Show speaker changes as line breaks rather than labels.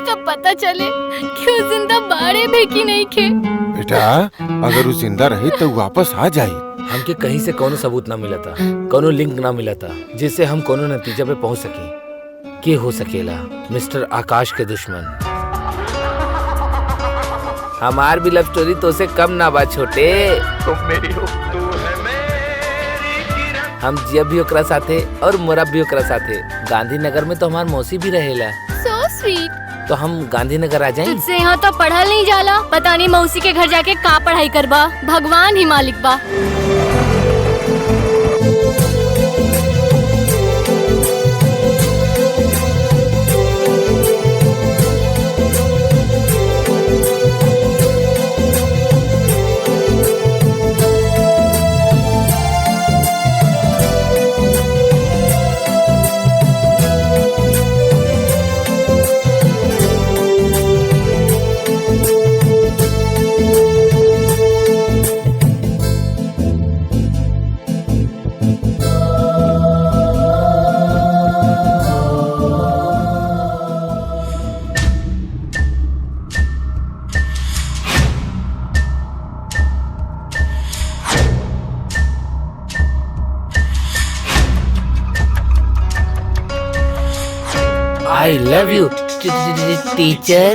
तब पता चले कि वो जिंदा बाड़े भी की नहीं खे।
बेटा अगर वो जिंदा रही तो वापस आ जाए।
हमके कहीं से कोनो सबूत ना मिला था, कोनो लिंक ना मिला था जिससे हम कोनो नतीजे पे पहुंच सके कि हो सकेला मिस्टर आकाश के दुश्मन। हमार भी लव स्टोरी तो से कम ना बा छोटे।
तुम मेरी हो, तू है
हम जिया भी ओकरा साथे और मोरा भी ओकरा साथे। गांधीनगर में तो हमार मौसी भी रहेला।
So sweet।
तो हम गांधीनगर आ जाएं।
तुझसे यहाँ तो पढ़ल नहीं जाला, पता नहीं मौसी के घर जाके कहाँ पढ़ाई करबा। भगवान ही मालिक बा।
I love you, teacher.